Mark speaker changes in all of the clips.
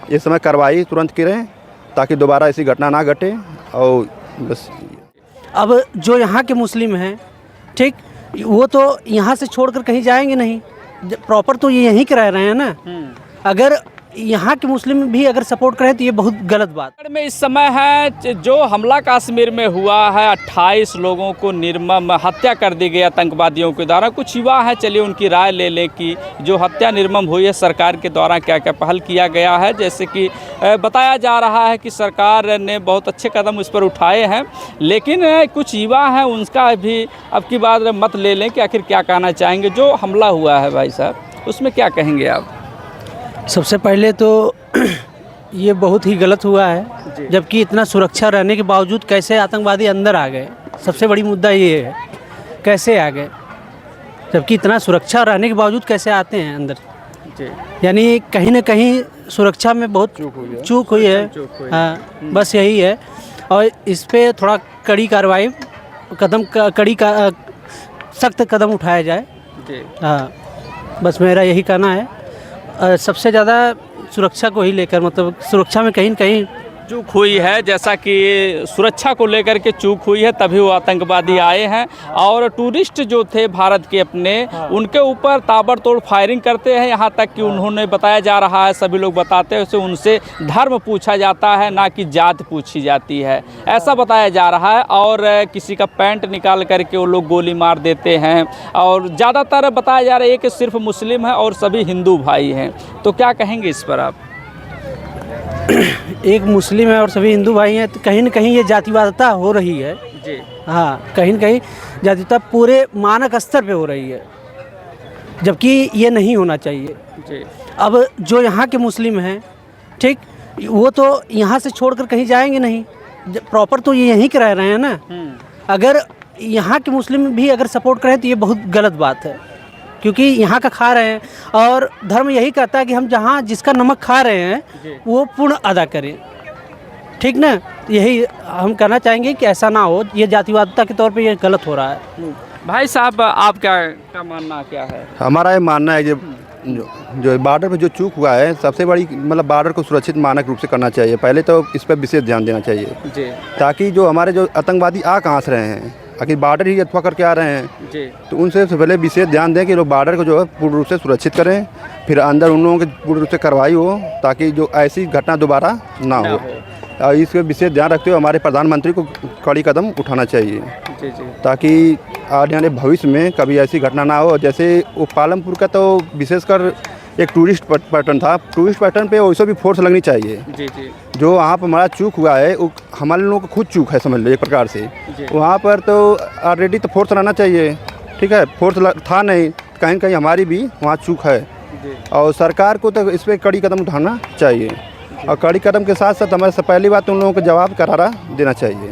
Speaker 1: इस समय कार्रवाई तुरंत करें ताकि दोबारा ऐसी घटना ना घटे। और बस
Speaker 2: अब जो यहाँ के मुस्लिम हैं, ठीक, वो तो यहाँ से छोड़कर कहीं जाएंगे नहीं, प्रॉपर तो ये यहीं के रह रहे हैं ना। अगर यहाँ के मुस्लिम भी अगर सपोर्ट करें तो ये बहुत गलत बात
Speaker 3: में इस समय है जो हमला कश्मीर में हुआ है। 28 लोगों को निर्मम हत्या कर दी गई आतंकवादियों के द्वारा। कुछ युवा है, चलिए उनकी राय ले लें कि जो हत्या निर्मम हुई है सरकार के द्वारा क्या क्या पहल किया गया है। जैसे कि बताया जा रहा है कि सरकार ने बहुत अच्छे कदम उस पर उठाए हैं, लेकिन कुछ युवा हैं उनका भी अब की बार मत ले लें कि आखिर क्या कहना चाहेंगे। जो हमला हुआ है भाई साहब, उसमें क्या कहेंगे आप?
Speaker 2: सबसे पहले तो ये बहुत ही गलत हुआ है, जबकि इतना सुरक्षा रहने के बावजूद कैसे आतंकवादी अंदर आ गए। सबसे बड़ी मुद्दा ये है, कैसे आ गए, जबकि इतना सुरक्षा रहने के बावजूद कैसे आते हैं अंदर। यानी कहीं ना कहीं सुरक्षा में बहुत चूक हुई है। हाँ, बस यही है। और इस पर थोड़ा कड़ी कार्रवाई सख्त कदम उठाया जाए। हाँ, बस मेरा यही कहना है। सबसे ज़्यादा सुरक्षा को ही लेकर, मतलब सुरक्षा में कहीं न कहीं
Speaker 3: चूक हुई है। जैसा कि सुरक्षा को लेकर के चूक हुई है, तभी वो आतंकवादी आए हैं। और टूरिस्ट जो थे भारत के अपने, उनके ऊपर ताबड़तोड़ फायरिंग करते हैं। यहाँ तक कि उन्होंने बताया जा रहा है, सभी लोग बताते हैं, उनसे धर्म पूछा जाता है, ना कि जात पूछी जाती है, ऐसा बताया जा रहा है। और किसी का पैंट निकाल करके वो लोग गोली मार देते हैं। और ज़्यादातर बताया जा रहा है कि सिर्फ मुस्लिम है और सभी हिंदू भाई हैं। तो क्या कहेंगे इस पर आप?
Speaker 2: एक मुस्लिम है और सभी हिंदू भाई हैं, तो कहीं न कहीं ये जातिवादता हो रही है जी। हाँ, कहीं न कहीं जातिवादता पूरे मानक स्तर पे हो रही है, जबकि ये नहीं होना चाहिए जी। अब जो यहाँ के मुस्लिम हैं, ठीक, वो तो यहाँ से छोड़कर कहीं जाएंगे नहीं, प्रॉपर तो ये यहीं के रह रहे हैं ना। अगर यहाँ के मुस्लिम भी अगर सपोर्ट करें तो ये बहुत गलत बात है, क्योंकि यहाँ का खा रहे हैं। और धर्म यही कहता है कि हम जहाँ जिसका नमक खा रहे हैं वो पुण्य अदा करें, ठीक ना। यही हम कहना चाहेंगे कि ऐसा ना हो, ये जातिवादता के तौर पे ये गलत हो रहा है।
Speaker 3: भाई साहब, आपका मानना क्या है?
Speaker 1: हमारा ये मानना है जो बॉर्डर पे जो चूक हुआ है, सबसे बड़ी मतलब बॉर्डर को सुरक्षित मानक रूप से करना चाहिए। पहले तो इस पर विशेष ध्यान देना चाहिए जी। ताकि जो हमारे जो आतंकवादी आ कहाँ से रहे हैं, आखिर बॉर्डर ही अथवा करके आ रहे हैं जी, तो उनसे पहले विशेष ध्यान दें कि लोग बॉर्डर को जो है पूर्ण रूप से सुरक्षित करें। फिर अंदर उन लोगों की पूर्ण रूप से कार्रवाई हो, ताकि जो ऐसी घटना दोबारा ना हो। और इसके विशेष ध्यान रखते हुए हमारे प्रधानमंत्री को कड़ी कदम उठाना चाहिए जी जी, ताकि आने वाले भविष्य में कभी ऐसी घटना ना हो। जैसे वो पालमपुर का तो विशेषकर एक टूरिस्ट पैटर्न था, टूरिस्ट पैटर्न पे वैसे भी फोर्स लगनी चाहिए जी जी। जो वहाँ पर हमारा चूक हुआ है, वो हमारे लोगों को खुद चूक है, समझ लो एक प्रकार से। वहाँ पर तो ऑलरेडी तो फोर्स रहना चाहिए, ठीक है, फोर्स था नहीं, कहीं न कहीं हमारी भी वहाँ चूक है। और सरकार को तो इस पर कड़ी कदम उठाना चाहिए। और कड़ी कदम के साथ साथ हमारे से पहली बात उन लोगों को जवाब करारा देना चाहिए।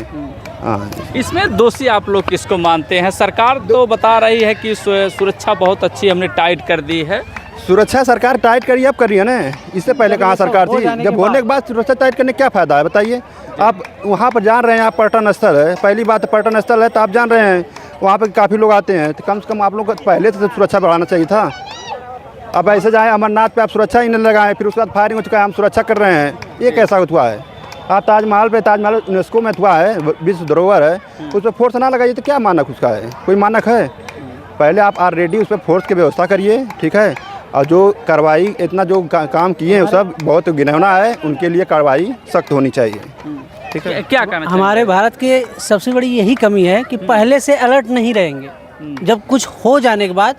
Speaker 1: हाँ, इसमें
Speaker 3: दोषी आप लोग किसको मानते हैं? सरकार तो बता रही है कि सुरक्षा बहुत अच्छी हमने टाइट कर दी है।
Speaker 1: सुरक्षा सरकार टाइट करी, अब कर रही है ना। इससे पहले कहाँ सरकार थी? जब होने के बाद सुरक्षा टाइट करने क्या फ़ायदा है, बताइए। आप वहाँ पर जान रहे हैं, आप पर्यटन स्थल है, पहली बात पर्यटन स्थल है, तो आप जान रहे हैं वहाँ पर काफ़ी लोग आते हैं, तो कम से कम आप लोग को पहले से सुरक्षा बढ़ाना चाहिए था। अब ऐसे जाए अमरनाथ पे आप सुरक्षा ही नहीं लगाएं, फिर उसके बाद फायरिंग हो चुका है, हम सुरक्षा कर रहे हैं, ये कैसा हुआ है? आप ताजमहल पे, ताजमहल यूनेस्को में हुआ है, विश्व धरोहर है, उस पर फोर्स ना लगाइए तो क्या मानक उसका है? कोई मानक है? पहले आप ऑलरेडी उस पर फोर्स की व्यवस्था करिए, ठीक है। और जो कार्रवाई इतना जो काम किए हैं सब बहुत गिनौना है, उनके लिए कार्रवाई सख्त होनी चाहिए, ठीक है।
Speaker 3: क्या कहना
Speaker 2: हमारे भारत की सबसे बड़ी यही कमी है कि पहले से अलर्ट नहीं रहेंगे, जब कुछ हो जाने के बाद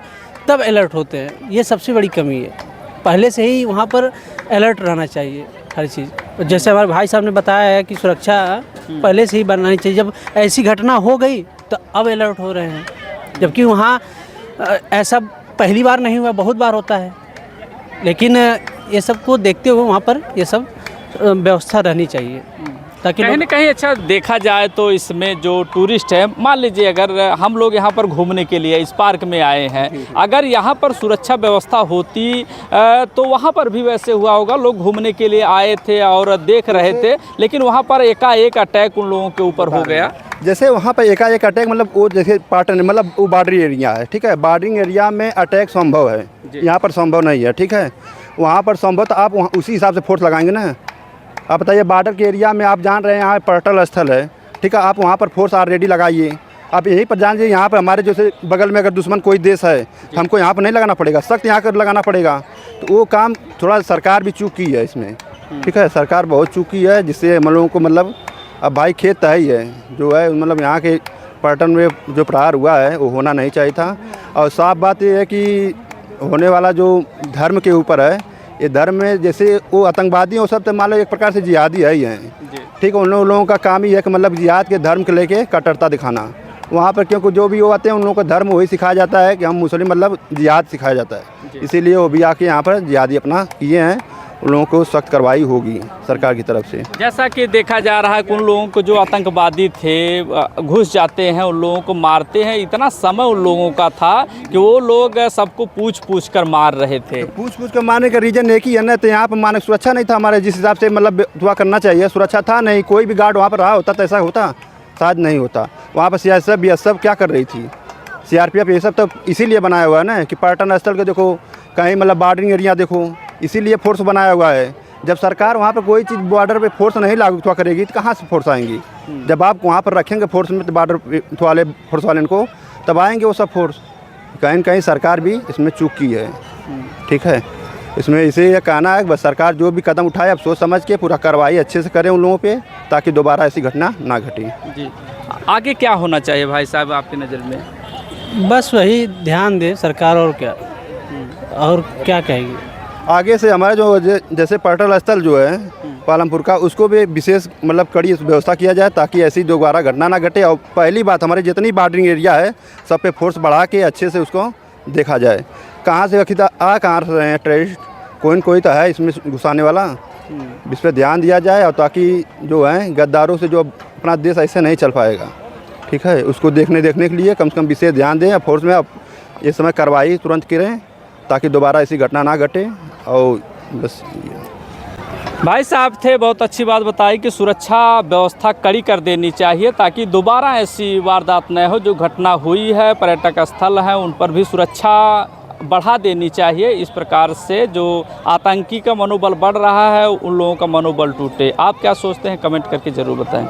Speaker 2: तब अलर्ट होते हैं, ये सबसे बड़ी कमी है। पहले से ही वहाँ पर अलर्ट रहना चाहिए हर चीज़। जैसे हमारे भाई साहब ने बताया है कि सुरक्षा पहले से ही बनानी चाहिए, जब ऐसी घटना हो गई तो अब अलर्ट हो रहे हैं, जबकि वहाँ ऐसा पहली बार नहीं हुआ, बहुत बार होता है। लेकिन ये सब को देखते हुए वहाँ पर ये सब व्यवस्था रहनी चाहिए, ताकि
Speaker 3: कहीं न कहीं अच्छा देखा जाए तो इसमें जो टूरिस्ट है, मान लीजिए अगर हम लोग यहाँ पर घूमने के लिए इस पार्क में आए हैं, अगर यहाँ पर सुरक्षा व्यवस्था होती तो वहाँ पर भी वैसे हुआ होगा, लोग घूमने के लिए आए थे और देख रहे थे, लेकिन वहाँ पर एकाएक अटैक उन लोगों के ऊपर हो गया।
Speaker 1: जैसे वहाँ पर एकाएक अटैक, मतलब वो जैसे पार्टन, मतलब वो बॉर्डरी एरिया है, ठीक है, बॉर्डरिंग एरिया में अटैक संभव है, यहाँ पर संभव नहीं है, ठीक है। वहाँ पर संभवतः आप वहाँ उसी हिसाब से फोर्स लगाएंगे ना। आप बताइए बॉर्डर के एरिया में आप जान रहे हैं यहाँ पर्यटन स्थल है, ठीक है, आप वहाँ पर फोर्स ऑलरेडी लगाइए। आप यहीं पर जान लीजिए यहाँ पर हमारे जैसे बगल में अगर दुश्मन कोई देश है, हमको यहाँ पर नहीं लगाना पड़ेगा, सख्त यहाँ कर लगाना पड़ेगा। तो वो काम थोड़ा सरकार भी चूक की है इसमें, ठीक है, सरकार बहुत चूक की है, जिससे हम लोगों को मतलब अब भाई खेत तय ही है जो है, मतलब यहाँ के पर्यटन में जो प्रहार हुआ है वो होना नहीं चाहिए था। और साफ बात ये है कि होने वाला जो धर्म के ऊपर है, ये धर्म में जैसे वो आतंकवादी वो सब तो मान लो एक प्रकार से जिहादी है ही हैं, ठीक है, उन लोगों का काम ही है कि मतलब जिहाद के धर्म के लेके कट्टरता दिखाना वहाँ पर, क्योंकि जो भी वो आते हैं उन लोगों का धर्म वही सिखाया जाता है कि हम मुस्लिम मतलब जिहाद सिखाया जाता है, इसीलिए वो भी आके यहाँ पर जिहादी अपना किए हैं। उन लोगों को सख्त कार्रवाई होगी सरकार की तरफ से।
Speaker 3: जैसा कि देखा जा रहा है कि उन लोगों को जो आतंकवादी थे घुस जाते हैं, उन लोगों को मारते हैं। इतना समय उन लोगों का था कि वो लोग सबको पूछ कर मार रहे थे।
Speaker 1: तो पूछ कर मारने का रीज़न एक ही है ना, तो यहाँ पर मानक सुरक्षा नहीं था हमारे जिस हिसाब से मतलब दुआ करना चाहिए, सुरक्षा था नहीं, कोई भी गार्ड वहाँ पर रहा होता तो ऐसा होता, शायद नहीं होता। वहाँ पर CSF BSF क्या कर रही थी, CRPF ये सब तो इसीलिए बनाया हुआ है ना कि पर्यटन स्थल के देखो कहीं मतलब बॉर्डरिंग एरिया देखो, इसीलिए फोर्स बनाया हुआ है। जब सरकार वहाँ पर कोई चीज़ बॉर्डर पे फोर्स नहीं लागू करेगी तो कहाँ से फोर्स आएंगी? जब आप वहाँ पर रखेंगे फोर्स में, तो बॉर्डर वाले फोर्स वाले को तब आएंगे वो सब फोर्स। कहीं न कहीं सरकार भी इसमें चूक की है, ठीक है। इसमें इसे यह कहना है कि बस सरकार जो भी कदम उठाए अब सोच समझ के पूरा कार्रवाई अच्छे से करे उन लोगों पे, ताकि दोबारा ऐसी घटना ना घटे।
Speaker 3: जी, आगे क्या होना चाहिए भाई साहब आपकी नज़र में?
Speaker 2: बस वही ध्यान दे सरकार, और क्या कहेगी।
Speaker 1: आगे से हमारे जो जैसे पर्यटन स्थल जो है पालमपुर का, उसको भी विशेष मतलब कड़ी व्यवस्था किया जाए ताकि ऐसी दोबारा घटना ना घटे। और पहली बात हमारे जितनी बॉर्डरिंग एरिया है सब पे फोर्स बढ़ा के अच्छे से उसको देखा जाए, कहाँ से कहाँ रहे हैं टेररिस्ट, कोई तो है इसमें घुसाने वाला, इस पर ध्यान दिया जाए। और ताकि जो है गद्दारों से जो अपना देश ऐसे नहीं चल पाएगा, ठीक है, उसको देखने के लिए कम से कम विशेष ध्यान दें। फोर्स में अब इस समय कार्रवाई तुरंत करें ताकि दोबारा ऐसी घटना ना घटे। और बस
Speaker 3: भाई साहब थे, बहुत अच्छी बात बताई कि सुरक्षा व्यवस्था कड़ी कर देनी चाहिए ताकि दोबारा ऐसी वारदात न हो। जो घटना हुई है, पर्यटक स्थल हैं उन पर भी सुरक्षा बढ़ा देनी चाहिए। इस प्रकार से जो आतंकी का मनोबल बढ़ रहा है उन लोगों का मनोबल टूटे। आप क्या सोचते हैं, कमेंट करके ज़रूर बताएं।